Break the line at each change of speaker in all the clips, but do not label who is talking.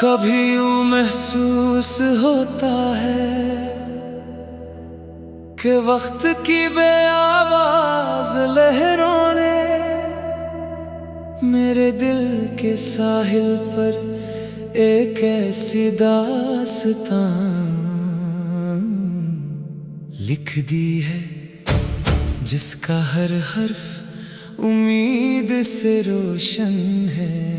कभी यूं महसूस होता है कि वक्त की बेआवाज लहरों ने मेरे दिल के साहिल पर एक ऐसी दास्तां लिख दी है जिसका हर हर्फ उम्मीद से रोशन है।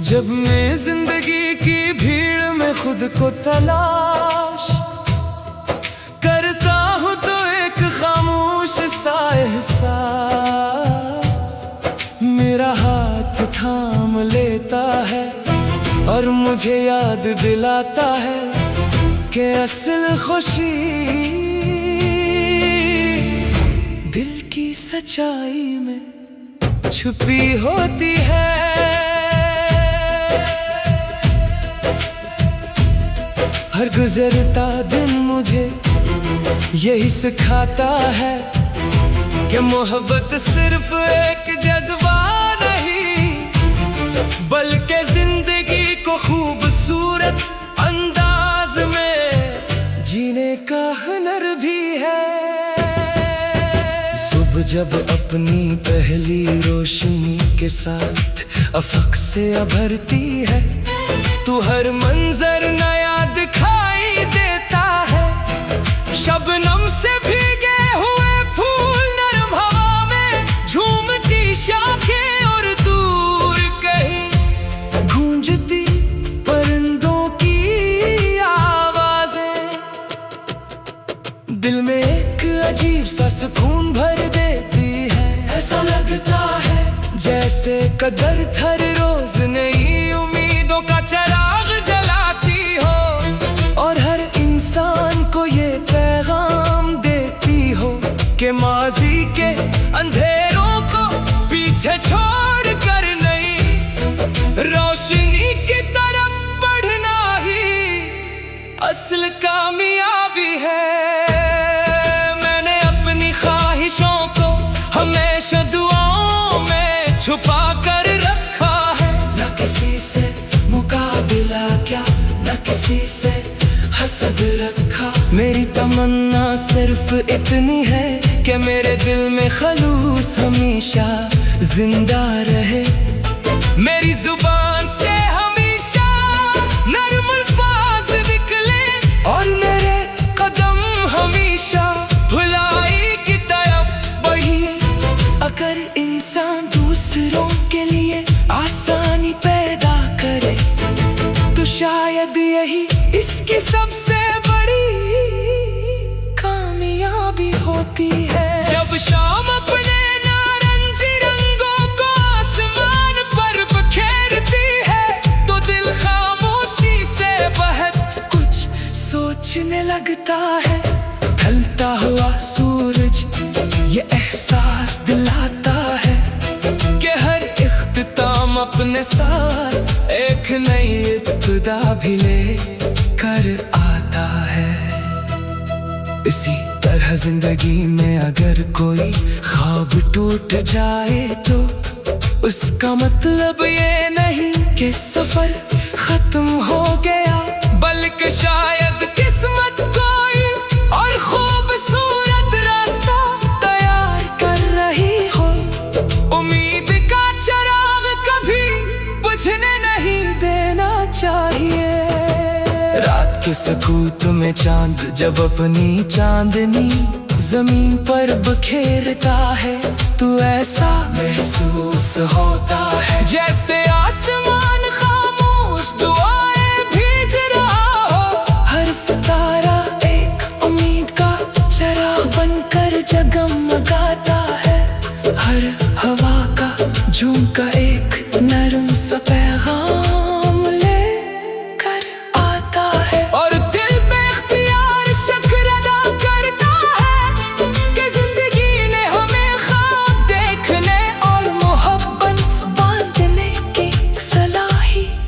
जब मैं जिंदगी की भीड़ में खुद को तलाश करता हूँ तो एक खामोश सा एहसास मेरा हाथ थाम लेता है और मुझे याद दिलाता है कि असल खुशी दिल की सच्चाई में छुपी होती है। हर गुजरता दिन मुझे यही सिखाता है कि मोहब्बत सिर्फ एक जज्बा नहीं बल्कि जिंदगी को खूबसूरत अंदाज में जीने का हुनर भी है। सुबह जब अपनी पहली रोशनी के साथ अफक से उभरती है तो हर मंजर नया दिखाई देता है। शबनम से भीगे हुए फूल नरम हवा में झूमती शाखें और दूर कहीं गूंजती परिंदों की आवाजें दिल में एक अजीब सा सुकून भर देती है। ऐसा लगता है जैसे कदर हर रोज नई उम्मीदों का चराग जलाती हो और हर इंसान को ये पैगाम देती हो कि माजी के अंधेरों को पीछे छोड़ कर नई रोशनी की तरफ बढ़ना ही असल कामयाबी है। मैंने अपनी ख्वाहिशों को हमेशा दुआओं में छुपा कर रखा है। न किसी से मुकाबला क्या न किसी से हसद रखा। मेरी तमन्ना सिर्फ इतनी है कि मेरे दिल में खलूस हमेशा जिंदा रहे। मेरी जुबान से हमेशा नर्म अल्फाज निकले और मेरे कदम हमेशा भलाई की तरफ बढ़े। अगर इंसान दूसरों के लिए आसानी पैदा करे तो शायद यही इसकी सबसे बड़ी कामयाबी होती है। जब शाम अपने नारंगी रंगों को आसमान पर बखेरती है तो दिल खामोशी से बहुत कुछ सोचने लगता है। ढलता हुआ सूरज ये एहसास दिलाता है कि हर इख्तिताम अपने साथ एक नई इब्तिदा भी ले कर आता है। इसी तरह जिंदगी में अगर कोई ख्वाब टूट जाए तो उसका मतलब ये नहीं कि सफर खत्म हो गया बल्कि शायद किस्मत कोई और खूबसूरत रास्ता तैयार कर रही हो। उम्मीद का चिराग कभी बुझने नहीं देना चाहिए। रात के सकूत में चांद जब अपनी चांदनी जमीन पर बखेरता है तो ऐसा महसूस होता है जैसे आसमान खामोश दुआएं भेज रहा हो। हर सितारा एक उम्मीद का चिराग बनकर जगमगाता है। हर हवा का झोंका एक नरम सा पैगाम लेकर आता है और दिल बेख्तियार शुक्र अदा करता है कि जिंदगी ने हमें ख्वाब देखने और मोहब्बत बांधने की सलाहियत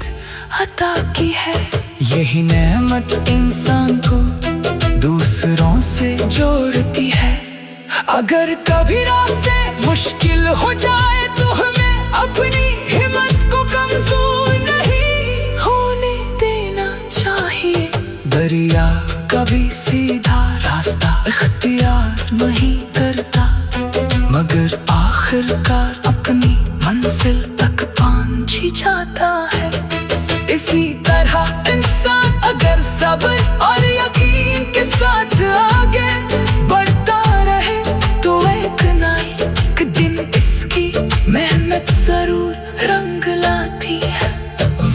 अता की है। यही नेमत इंसान को दूसरों से जोड़ती है। अगर कभी रास्ते मुश्किल हो जाए तो हमें अपनी हिम्मत को कमजोर नहीं होने देना चाहिए। दरिया कभी सीधा रास्ता इख्तियार नहीं करता, मगर आखिरकार अपनी मंजिल तक पहुंच ही जाता है। इसी तरह इंसान अगर सब्र और यकीन के साथ आगे बढ़ता रहे तो एक ना एक दिन इसकी मेहनत जरूर रंग लाती है।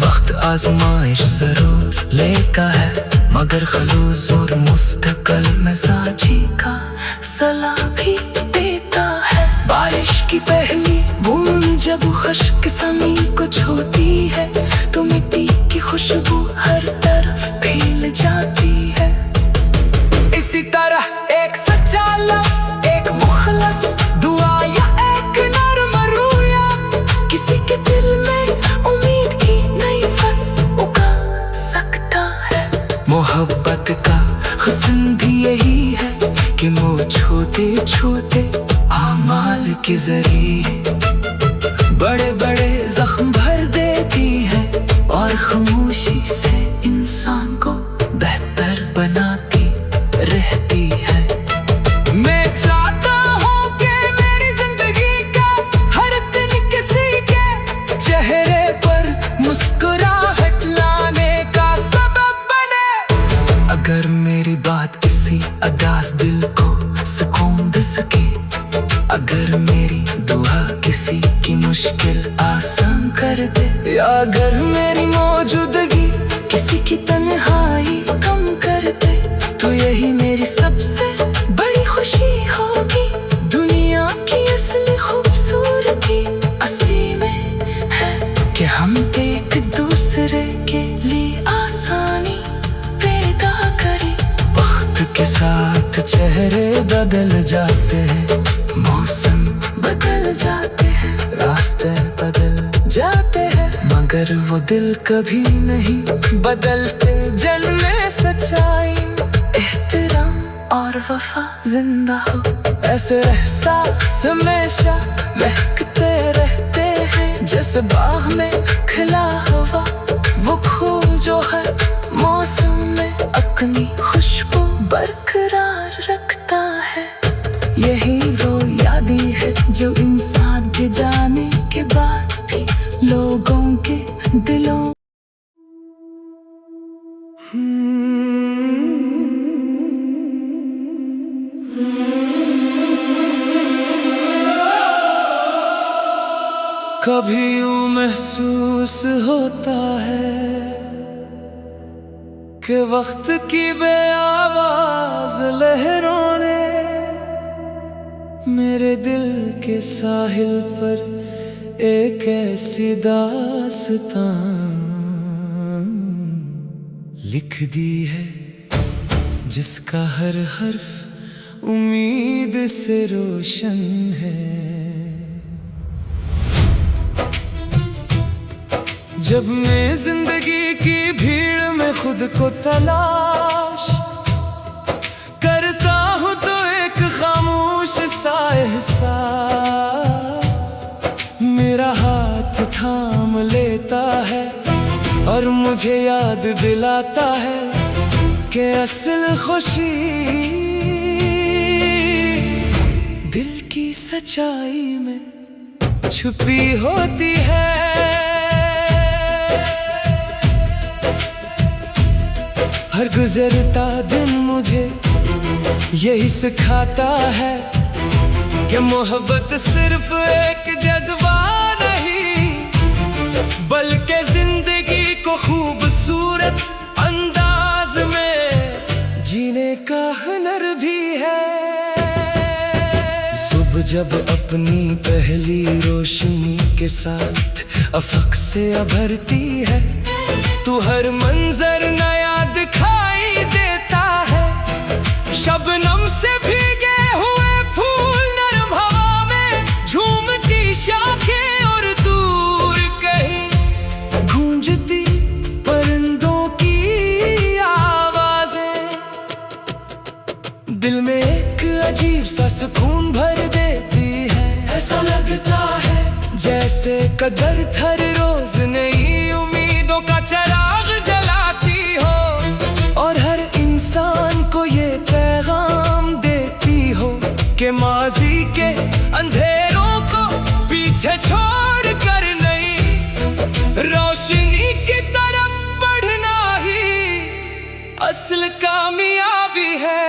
वक्त आजमाइश जरूर लेता है, मगर खलूस और मुस्तकिल मिजाजी का सलाह भी देता है। बारिश की पहली बूंद जब खुश्क ज़मीन को छूती है तो मिट्टी की खुशबू हर तरफ फैल जाती है। इसी तरह एक सच्चा लफ्ज़, एक मुखलस दुआ या एक नर्म रूया किसी के दिल में उम्मीद की नई फसल उगा सकता है। मोहब्बत का हुस्न भी यही है कि वो छोटे छोटे आमाल के जरिए बड़े बड़े जख्म भर देती है और खामोशी से इंसान को बेहतर बनाती रहती है। मैं चाहता हूँ कि मेरी जिंदगी का हर दिन किसी के चेहरे पर मुस्कुराहट लाने का सबब बने। अगर मेरी बात किसी उदास दिल को सुकून दे सके, अगर मेरी दुआ किसी की मुश्किल आसान कर दे, या अगर मेरी मौजूदगी किसी की तन्हाई कम कर दे, तो यही मेरी सबसे बड़ी खुशी होगी। दुनिया की असली खूबसूरती इसी में है कि हम एक दूसरे के लिए आसानी पैदा करें। वक्त के साथ चेहरे बदल जाते हैं, मौसम बदल जाते हैं, रास्ते बदल जाते हैं, मगर वो दिल कभी नहीं बदलते जिनमें सच्चाई, एहतराम और वफा जिंदा हो। ऐसे एहसास हमेशा महकते रहते हैं, जैसे बाग में खिला हुआ वो फूल जो हर मौसम में अपनी खुशबू बरकरार रखता है। यही वो यादें है जो इंसान के जाने के बाद भी लोगों के दिलों कभी यूं महसूस होता है कि वक्त की बेआवाज लहरों ने मेरे दिल के साहिल पर एक ऐसी दास्तां लिख दी है जिसका हर हर्फ उम्मीद से रोशन है। जब मैं जिंदगी की भीड़ में खुद को तलाश करता हूँ तो एक खामोश सा एहसास मेरा हाथ थाम लेता है और मुझे याद दिलाता है कि असल खुशी दिल की सच्चाई में छुपी होती है। हर गुजरता दिन मुझे यही सिखाता है कि मोहब्बत सिर्फ एक जज्बा नहीं बल्कि जिंदगी को खूबसूरत अंदाज में जीने का हुनर भी है। सुबह जब अपनी पहली रोशनी के साथ अफक से उभरती है तो हर मंजर नया दिखाई देता है। शबनम से भीगे हुए फूल नरम हवा में झूमती शाखें और दूर कहीं गूंजती परिंदों की कदर हर रोज नई उम्मीदों का चिराग जलाती हो, और हर इंसान को ये पैगाम देती हो कि माजी के अंधेरों को पीछे छोड़ कर नई रोशनी की तरफ बढ़ना ही असल कामयाबी है।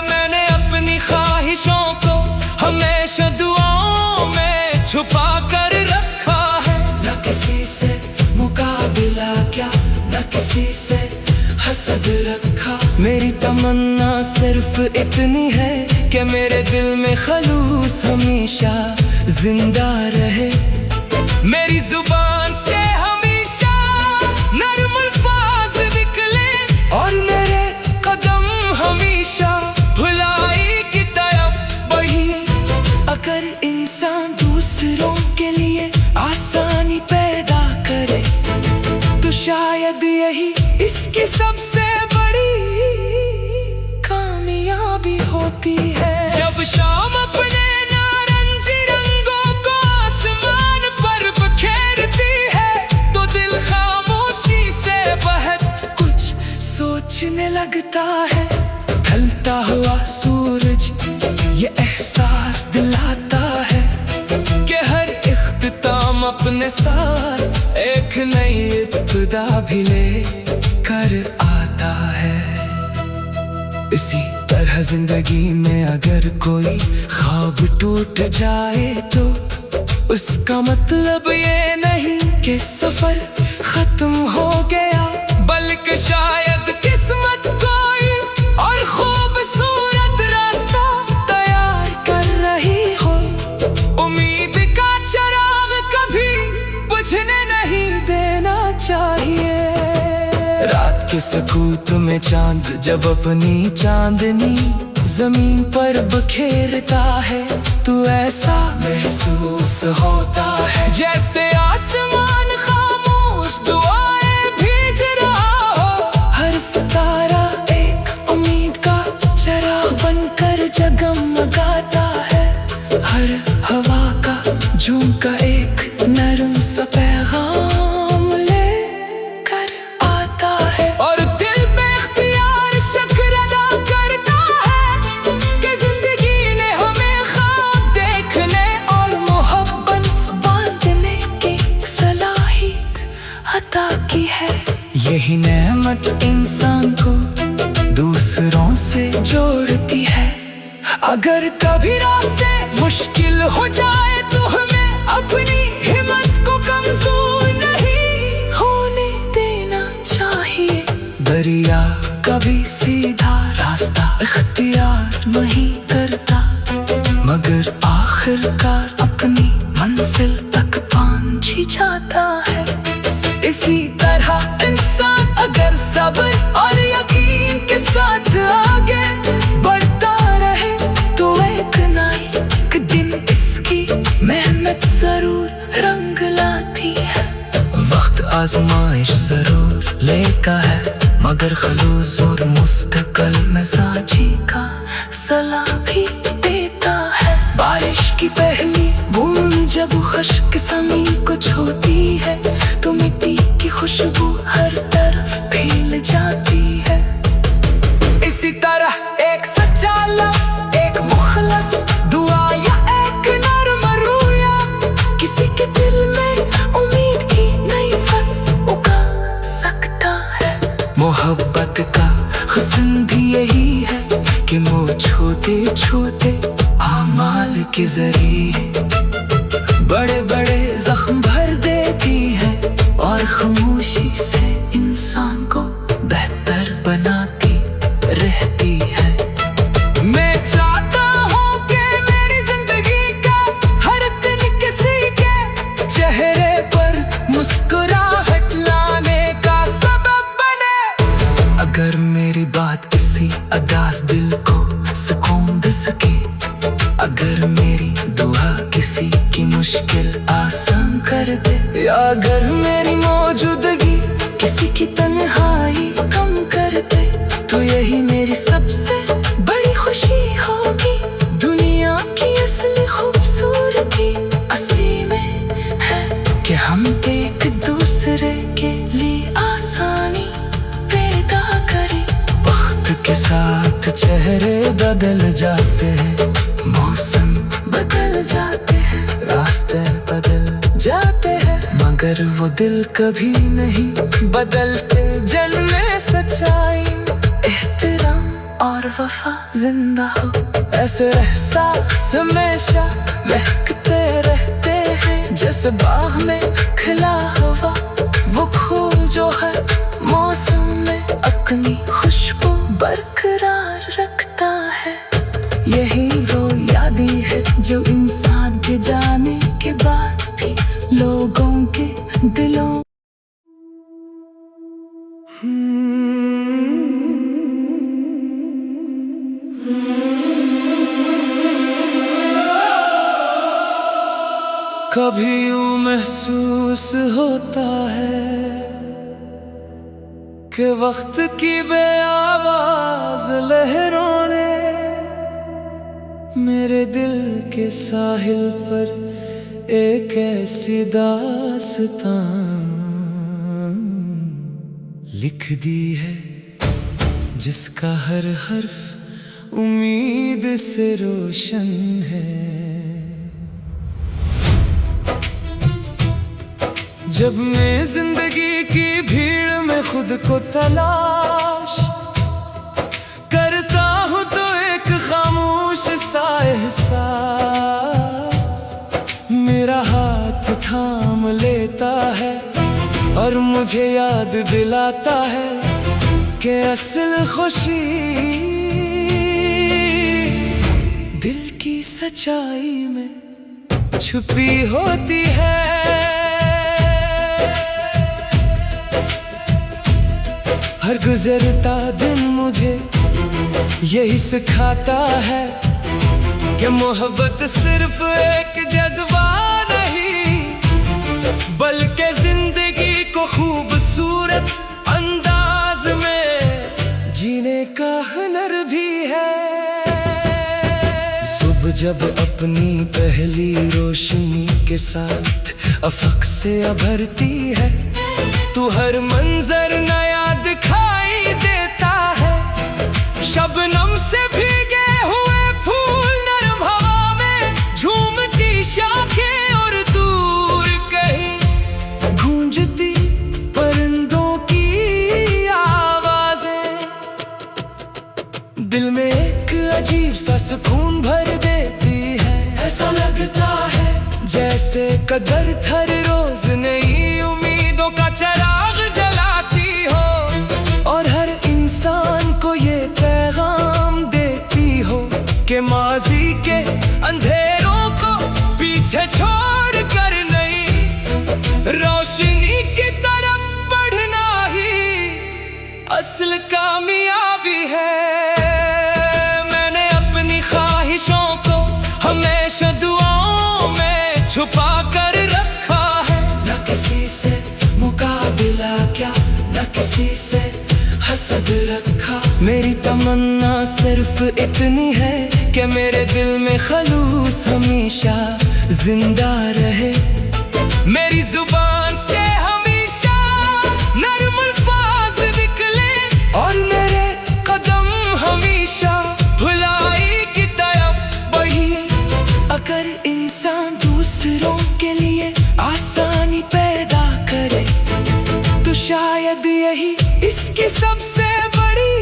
मैंने अपनी ख्वाहिशों को हमेशा दुआओं में छुपा कर रखा है, न किसी से मुकाबला क्या, न किसी से हसद रखा। मेरी तमन्ना सिर्फ इतनी है कि मेरे दिल में खलूस हमेशा जिंदा रहे। मेरी जुबान से हमेशा नर्म अल्फाज निकले, और मेरे कदम हमेशा भलाई की तरफ बढ़े। अगर इंसान दूसरों के लिए आसानी पैदा करे तो शायद यही इसकी सबसे बड़ी कामयाबी होती है। जब शाम अपने नारंगी रंगों को आसमान पर बखेरती है तो दिल खामोशी से बहुत कुछ सोचने लगता है। ढलता हुआ सूरज ये एहसास दिलाता है कि हर इख्तिताम अपने साथ एक नई इब्तिदा भी ले कर आता है। इसी तरह जिंदगी में अगर कोई ख्वाब टूट जाए तो उसका मतलब ये नहीं कि सफर खत्म हो गया, बल्कि शायद किस्मत कोई और खूबसूरत रास्ता तैयार कर रही हो। उम्मीद का चिराग कभी बुझने नहीं देना चाहिए। रात के सकूत में चांद जब अपनी चांदनी जमीन पर बखेरता है तो ऐसा महसूस होता है जैसे आसमान खामोश दुआएं भेज रहा हो। हर सितारा एक उम्मीद का चिराग बनकर जगमगाता है। हर हवा का झोंका एक नरम सा पैगाम लेकर आता है, और दिल बेख्तियार शुक्र अदा करता है कि जिंदगी ने हमें ख्वाब देखने और मोहब्बत बांधने की सलाहियत अता की है। यही नेमत इंसान को दूसरों से जोड़ती है। अगर कभी रास्ते मुश्किल हो जाए तो हमें अपनी हिम्मत को कमजोर नहीं होने देना चाहिए। दरिया कभी सीधा रास्ता इख्तियार नहीं करता, मगर आखिरकार अपनी मंजिल तक पहुंच ही जाता है। इसी तरह इंसान अगर सब्र और यकीन के साथ आगे बढ़ता रहे तो एक ना एक दिन इसकी मेहनत जरूर रंग लाती है। वक्त आजमाइश जरूर लेता है, मगर खलूस और मुस्तकिल मिजाजी का सलाह भी देता है। बारिश की पहली बूंद जब खुश्क ज़मीन को छूती है तो मिट्टी की खुशबू हर तरफ फैल जाती है। इसी तरह एक सच्चा लफ्ज़, एक मुखलस दुआ या एक नर्म रूया किसी के दिल में उम्मीद की नई फसल उगा सकता है। मोहब्बत का हुस्न भी यही है कि वो छोटे छोटे आमाल के जरिए बड़े बड़े जख्म भर देती है, और खामोशी से इंसान को बेहतर बनाती रहती है। मैं चाहता हूँ कि मेरी जिंदगी का हर दिन किसी के चेहरे पर मुस्कुराहट लाने का सबब बने। अगर मेरी बात किसी अदास दिल को सुकून दे सके, अगर मेरी दुआ किसी की मुश्किल आसान कर दे, या अगर मेरी मौजूदगी किसी बदल जाते हैं, मौसम बदल जाते हैं, रास्ते बदल जाते हैं, मगर वो दिल कभी नहीं बदलते। जन्मे सच्चाई, एहतराम और वफा जिंदा हो, ऐसे एहसास हमेशा महकते रहते हैं। जैसे बाग में खिला हुआ वो फूल जो है मौसम में अपनी खुशबू बरकरार रखता है। यही वो यादें है जो इंसान के जाने के बाद भी लोगों के दिलों कभी यूं महसूस होता है कि वक्त की बेआवाज लहरों ने मेरे दिल के साहिल पर एक ऐसी दास्तां लिख दी है जिसका हर हर्फ उम्मीद से रोशन है। जब मैं जिंदगी की भीड़ में खुद को तलाश करता हूँ तो एक खामोश सा एहसास मेरा हाथ थाम लेता है और मुझे याद दिलाता है कि असल खुशी दिल की सच्चाई में छुपी होती है। हर गुजरता दिन मुझे यही सिखाता है कि मोहब्बत सिर्फ एक जज्बा नहीं बल्कि जिंदगी को खूबसूरत अंदाज में जीने का हुनर भी है। सुबह जब अपनी पहली रोशनी के साथ अफक से उभरती है तो हर मंजर नया दिखाई देता है। शबनम से भीगे हुए फूल नरम हवा में झूमती शाखें और दूर कहीं गूंजती परिंदों की आवाजें दिल में एक अजीब सा सुकून भर देती है। ऐसा लगता है जैसे कदर हर रोज नई उम्मीदों का चिराग जलाती हो और हर इंसान को ये पैगाम देती हो कि माजी के अंधेरों को पीछे छोड़ कर नई रोशनी की तरफ बढ़ना ही असल कामयाबी है। मैंने अपनी ख्वाहिशों को हमेशा दुआओं में छुपा कर रखा है। न किसी से मुकाबला क्या न किसी से हसद रखा। मेरी तमन्ना सिर्फ इतनी है कि मेरे दिल में खलूस हमेशा जिंदा रहे। मेरी जुबान से हमेशा नर्म अल्फाज निकले और मेरे कदम हमेशा भलाई की तरफ बढ़े। अगर इंसान दूसरों के लिए आसानी पैदा करे तो शायद यही इसकी सबसे बड़ी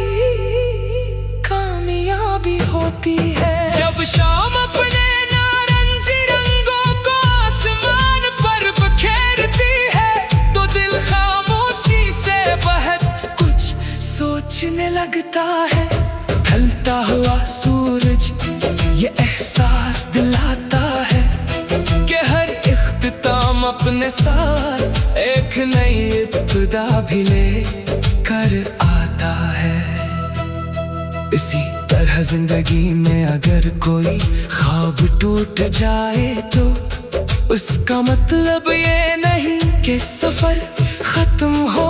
कामयाबी होती है। जब शाम अपने नारंगी रंगों को आसमान पर बखेरती है तो दिल खामोशी से बहुत कुछ सोचने लगता है। ढलता हुआ सूरज ये एहसास दिलाता है कि हर इख्तिताम अपने साथ एक नई इब्तिदा भी ले कर आता है। इसी तरह जिंदगी में अगर कोई ख्वाब टूट जाए तो उसका मतलब ये नहीं कि सफर खत्म हो।